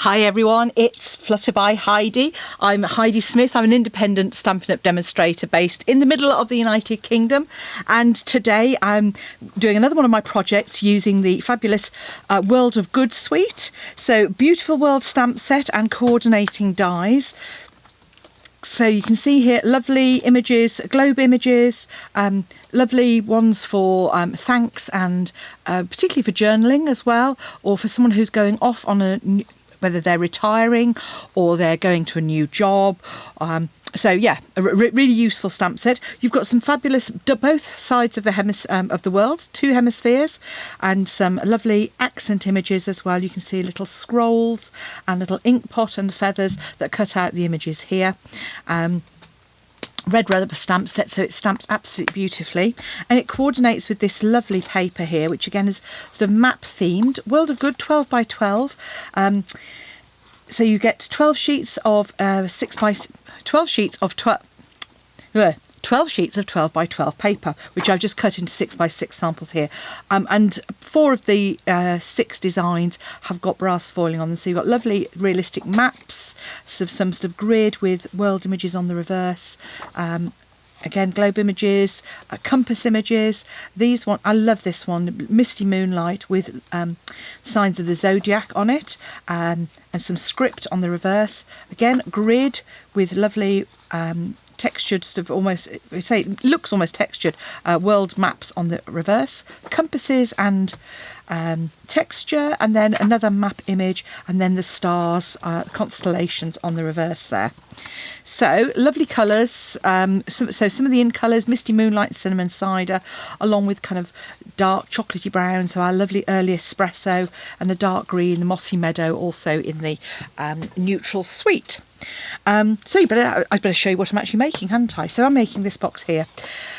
Hi everyone, it's Flutter by Heidi. I'm Heidi Smith. I'm an independent Stampin' Up! Demonstrator based in the middle of the United Kingdom, and today I'm doing another one of my projects using the fabulous World of Good suite. So beautiful world stamp set and coordinating dies. So you can see here lovely images, globe images, lovely ones for thanks and particularly for journaling as well, or for someone who's going off on whether they're retiring or they're going to a new job. So yeah, a really useful stamp set. You've got some fabulous both sides of the world, two hemispheres, and some lovely accent images as well. You can see little scrolls and little ink pot and feathers that cut out the images here. Red rubber stamp set, so it stamps absolutely beautifully, and it coordinates with this lovely paper here, which again is sort of map themed. World of Good 12 by 12. So you get 12 sheets of 12 sheets of 12 sheets of 12 by 12 paper, which I've just cut into 6 by 6 samples here. And 4 of the 6 designs have got brass foiling on them. So you've got lovely realistic maps, some sort of grid with world images on the reverse. Again, globe images, compass images. These one, I love this one, Misty Moonlight with signs of the zodiac on it, and some script on the reverse. Again, grid with lovely textured, sort of almost, it looks almost textured, world maps on the reverse, compasses and texture, and then another map image, and then the stars, constellations on the reverse there. So lovely colours. So some of the in colours, Misty Moonlight, Cinnamon Cider, along with kind of dark chocolatey brown, so our lovely early espresso, and the dark green, the mossy meadow, also in the neutral suite. So I better show you what I'm actually making, hadn't I? So I'm making this box here.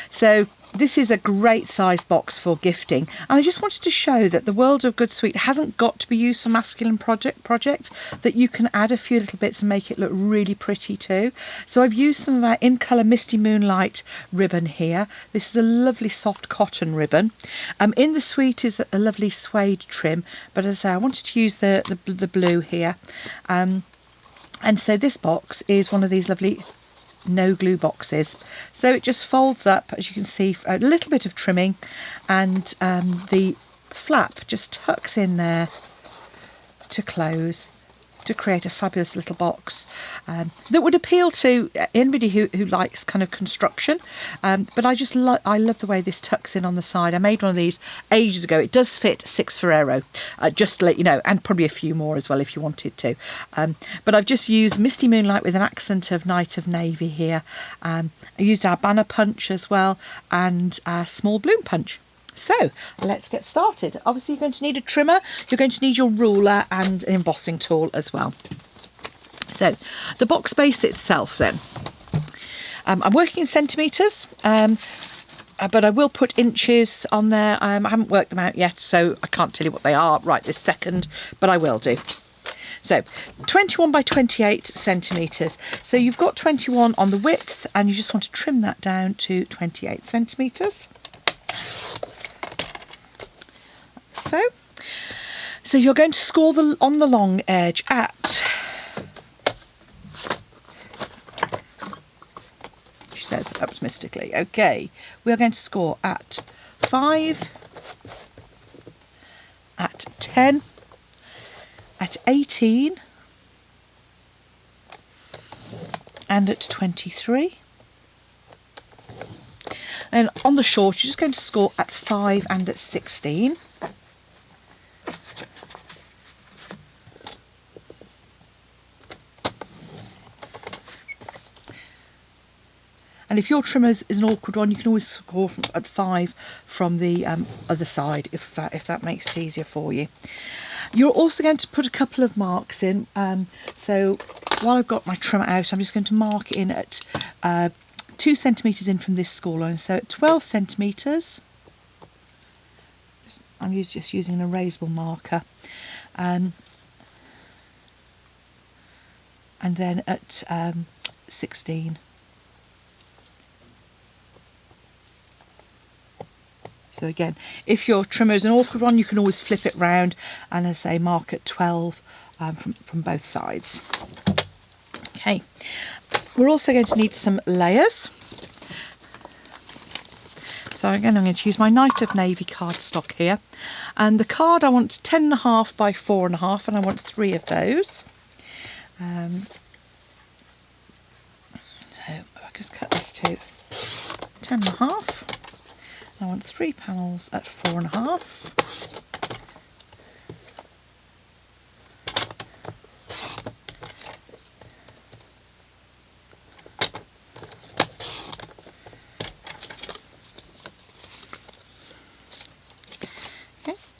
So this is a great size box for gifting, and I just wanted to show that the World of Good suite hasn't got to be used for masculine projects, that you can add a few little bits and make it look really pretty too. So I've used some of our in colour Misty Moonlight ribbon here. This is a lovely soft cotton ribbon. In the suite is a lovely suede trim, but as I say, I wanted to use the blue here. And so this box is one of these lovely no glue boxes, so it just folds up, as you can see, a little bit of trimming, and the flap just tucks in there to close, to create a fabulous little box that would appeal to anybody who likes kind of construction, but I love the way this tucks in on the side. I made one of these ages ago. It does fit 6 Ferrero, just to let you know, and probably a few more as well if you wanted to, but I've just used Misty Moonlight with an accent of Night of Navy here. I used our banner punch as well, and our small bloom punch. So let's get started. Obviously you're going to need a trimmer, you're going to need your ruler and an embossing tool as well. So the box base itself then, I'm working in centimetres, but I will put inches on there. I haven't worked them out yet, so I can't tell you what they are right this second, but I will do. So 21 by 28 centimetres. So you've got 21 on the width, and you just want to trim that down to 28 centimetres. So you're going to score on the long edge at, she says optimistically, okay, we are going to score at 5, at 10, at 18, and at 23. And on the short, you're just going to score at 5 and at 16. And if your trimmer is an awkward one, you can always score at 5 from the other side, if that makes it easier for you. You're also going to put a couple of marks in. So while I've got my trimmer out, I'm just going to mark in at 2 centimetres in from this score line. So at 12 centimetres, I'm just using an erasable marker. And then at 16. So again, if your trimmer is an awkward one, you can always flip it round and, as I say, mark at 12 from both sides. Okay, we're also going to need some layers. So again, I'm going to use my Night of Navy cardstock here, and the card I want 10.5 by 4.5, and I want 3 of those. So I just cut this to 10.5. I want 3 panels at 4.5.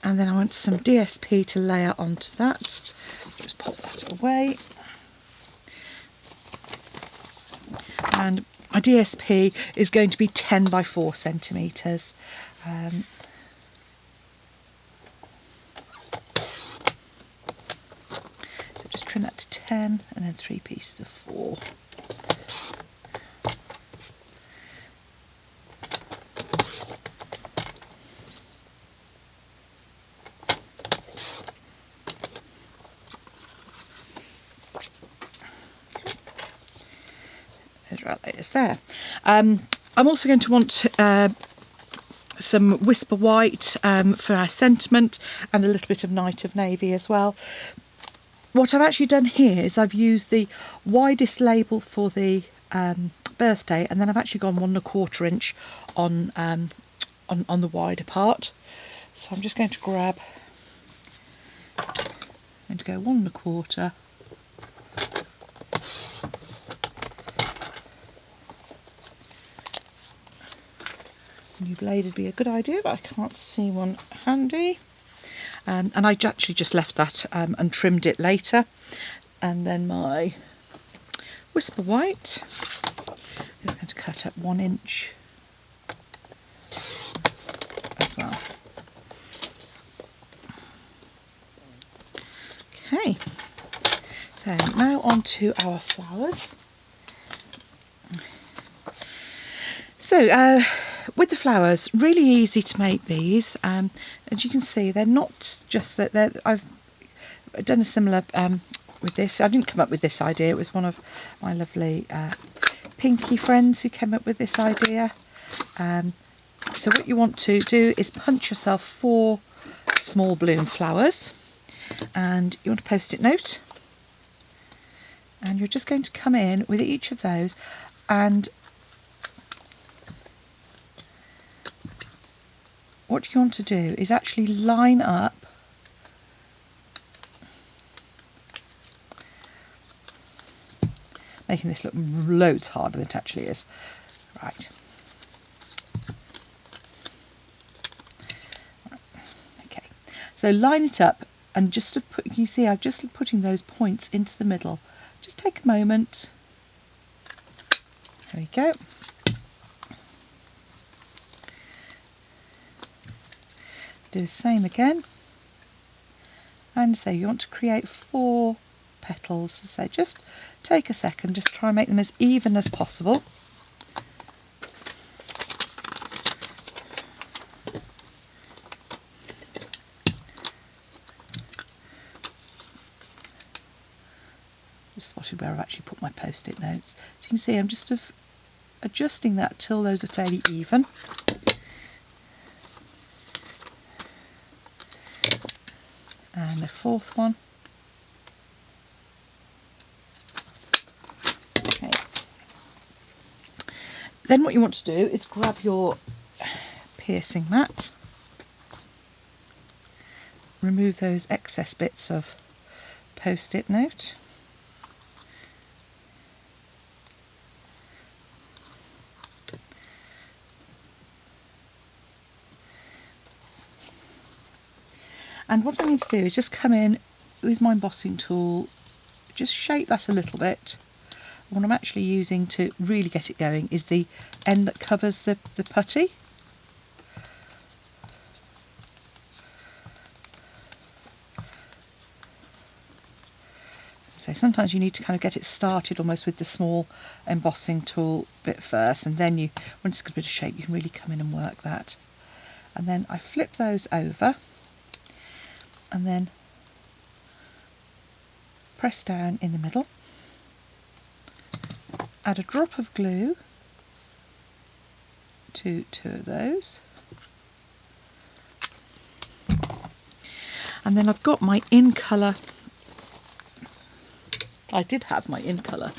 And then I want some DSP to layer onto that. Just pop that away. And my DSP is going to be 10 by 4 centimetres. So just trim that to 10 and then 3 pieces of 4. Layers there. I'm also going to want some Whisper White for our sentiment, and a little bit of Night of Navy as well. What I've actually done here is I've used the widest label for the birthday, and then I've actually gone 1 1/4 inch on the wider part. So I'm just going to grab, I'm going to go 1 1/4. New blade would be a good idea, but I can't see one handy. And I actually just left that and trimmed it later. And then my Whisper White is going to cut at 1 inch as well. Okay, so now on to our flowers. So with the flowers, really easy to make these. As you can see, they're not just that. I've done a similar with this. I didn't come up with this idea. It was one of my lovely Pinky friends who came up with this idea. So what you want to do is punch yourself 4 small bloom flowers, and you want a post-it note, and you're just going to come in with each of those, and what you want to do is actually line up making this look loads harder than it actually is. Right. Okay. So line it up, and just to put, you see I'm just putting those points into the middle. Just take a moment. There we go. Do the same again, and so you want to create 4 petals. So just take a second, just try and make them as even as possible. Just spotted where I've actually put my post-it notes. So you can see I'm just adjusting that till those are fairly even. And the 4th one. Okay. Then what you want to do is grab your piercing mat, remove those excess bits of post-it note, and what I'm going to do is just come in with my embossing tool, just shape that a little bit. What I'm actually using to really get it going is the end that covers the putty. So sometimes you need to kind of get it started almost with the small embossing tool bit first, and then you, when it's got a bit of shape, you can really come in and work that. And then I flip those over, and then press down in the middle, add a drop of glue to 2 of those, and then I've got my in colour. I did have my in colour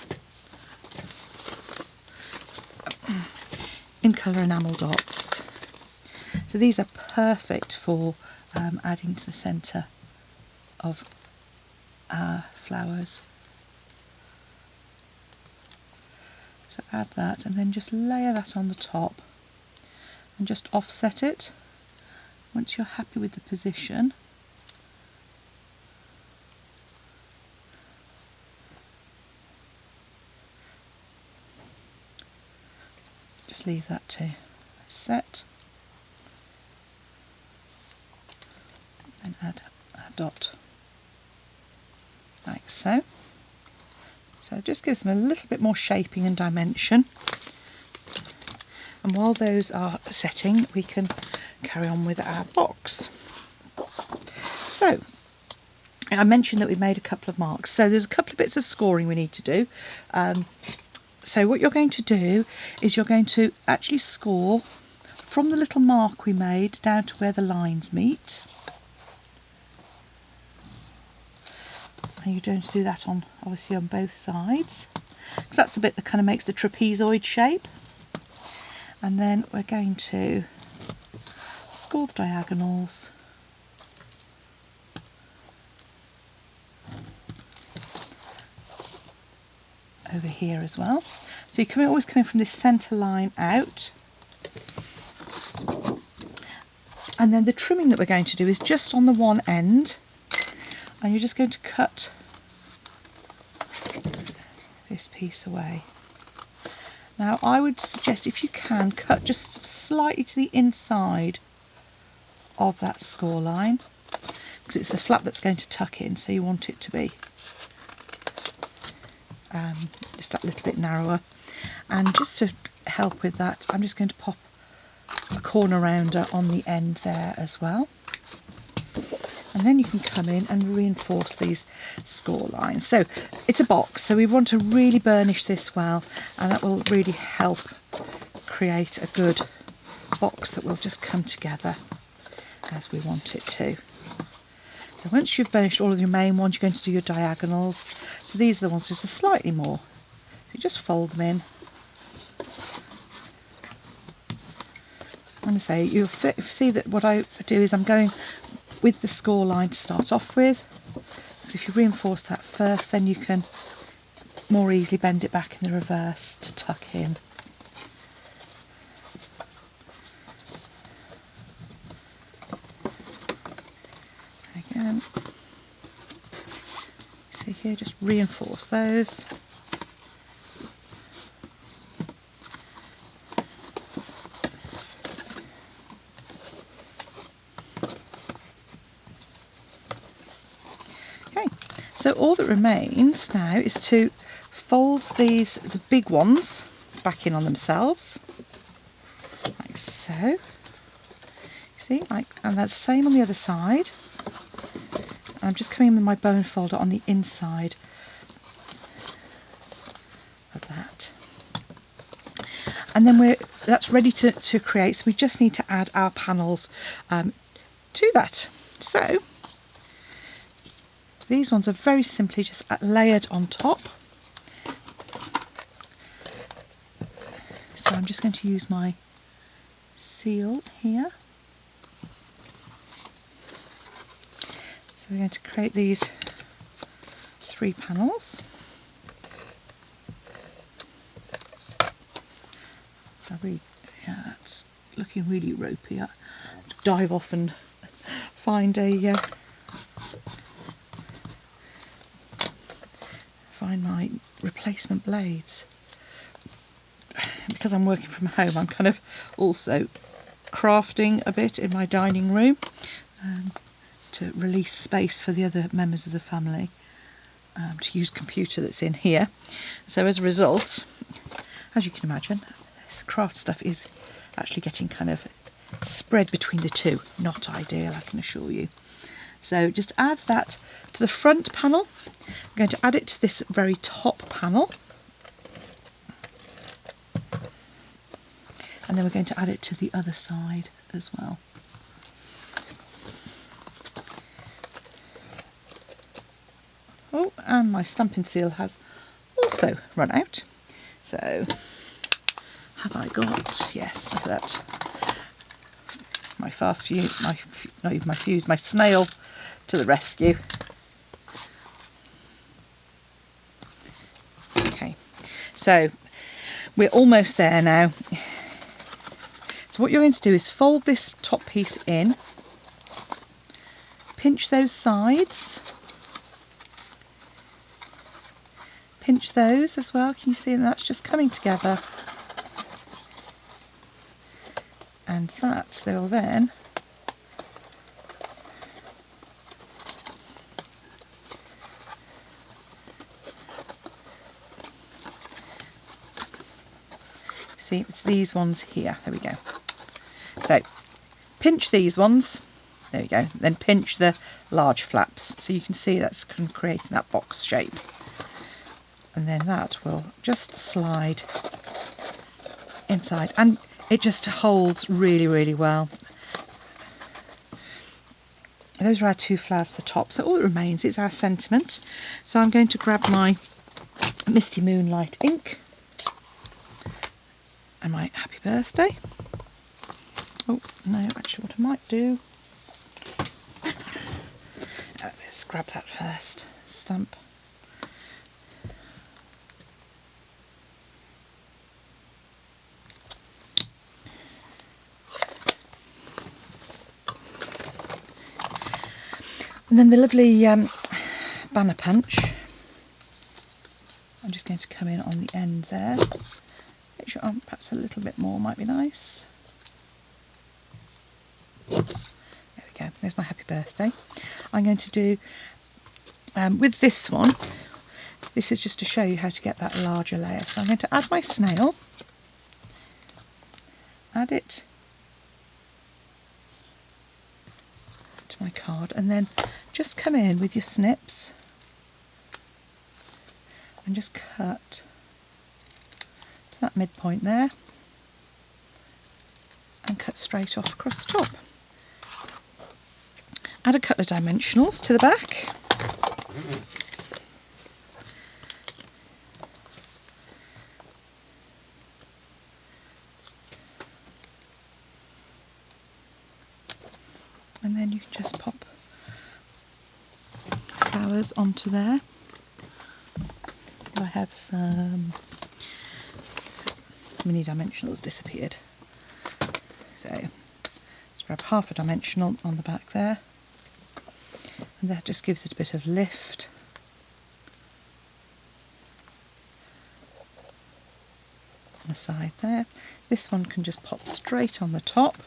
enamel dots, so these are perfect for adding to the centre of our flowers. So add that and then just layer that on the top and just offset it. Once you're happy with the position, just leave that to set and add a dot like so. So it just gives them a little bit more shaping and dimension. And while those are setting, we can carry on with our box. So I mentioned that we made a couple of marks. So there's a couple of bits of scoring we need to do. So what you're going to do is you're going to actually score from the little mark we made down to where the lines meet. And you're going to do that on, obviously, on both sides, because that's the bit that kind of makes the trapezoid shape. And then we're going to score the diagonals over here as well. So you're always coming from this centre line out. And then the trimming that we're going to do is just on the one end, and you're just going to cut this piece away. Now I would suggest, if you can, cut just slightly to the inside of that score line, because it's the flap that's going to tuck in, so you want it to be just that little bit narrower. And just to help with that, I'm just going to pop a corner rounder on the end there as well. And then you can come in and reinforce these score lines. So it's a box, so we want to really burnish this well, and that will really help create a good box that will just come together as we want it to. So once you've burnished all of your main ones, you're going to do your diagonals. So these are the ones which are slightly more. So you just fold them in. And I say, you'll see that what I do is I'm going with the score line to start off with. So if you reinforce that first, then you can more easily bend it back in the reverse to tuck in. Again, see here, just reinforce those. So all that remains now is to fold the big ones back in on themselves, like so. See, and that's the same on the other side. I'm just coming in with my bone folder on the inside of that. And then that's ready to create, so we just need to add our panels to that. So these ones are very simply just layered on top. So I'm just going to use my seal here. So we're going to create these 3 panels. Yeah, it's looking really ropey. I have to dive off and find my replacement blades. Because I'm working from home, I'm kind of also crafting a bit in my dining room to release space for the other members of the family to use computer that's in here. So as a result, as you can imagine, this craft stuff is actually getting kind of spread between the two. Not ideal, I can assure you. So just add that to the front panel. I'm going to add it to this very top panel. And then we're going to add it to the other side as well. Oh, and my stamping seal has also run out. So, have I got, yes, look at that. My fast fuse, not even my fuse, my snail to the rescue. Okay, so we're almost there now. So what you're going to do is fold this top piece in, pinch those sides, pinch those as well. Can you see that's just coming together? And that will then see, it's these ones here. There we go. So pinch these ones. There we go. Then pinch the large flaps. So you can see that's creating that box shape. And then that will just slide inside, and it just holds really, really well. Those are our two flowers for the top, so all that remains is our sentiment. So I'm going to grab my Misty Moonlight ink and my happy birthday. Oh no, actually what I might do, let's grab that first, stamp. And then the lovely banner punch. I'm just going to come in on the end there. Make sure perhaps a little bit more might be nice. There we go, there's my happy birthday. I'm going to do, with this one, this is just to show you how to get that larger layer. So I'm going to add my snail, add it to my card, and then just come in with your snips and just cut to that midpoint there and cut straight off across the top. Add a couple of dimensionals to the back. And then you can just pop flowers onto there. I have some mini dimensionals disappeared. So let's grab half a dimensional on the back there. And that just gives it a bit of lift. On the side there. This one can just pop straight on the top.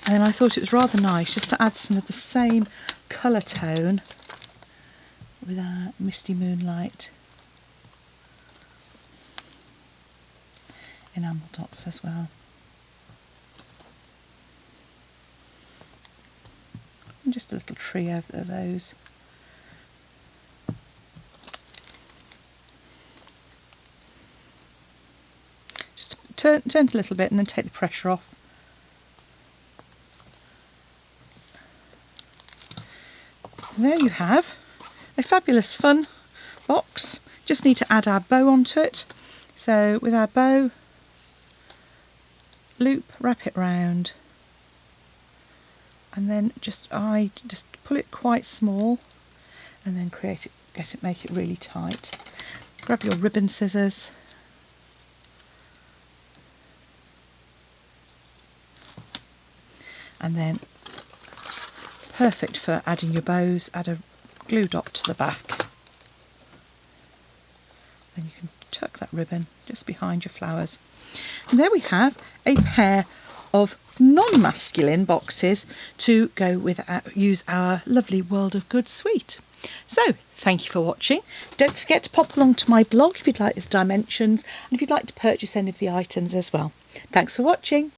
And then I thought it was rather nice just to add some of the same colour tone with our Misty Moonlight enamel dots as well. And just a little tree over those. Just turn it a little bit and then take the pressure off. And there you have a fabulous fun box. Just need to add our bow onto it. So with our bow, loop, wrap it round, and then I just pull it quite small and then make it really tight. Grab your ribbon scissors and then perfect for adding your bows, add a glue dot to the back. Then you can tuck that ribbon just behind your flowers. And there we have a pair of non-masculine boxes to go with use our lovely World of Good suite. So thank you for watching. Don't forget to pop along to my blog if you'd like the dimensions and if you'd like to purchase any of the items as well. Thanks for watching.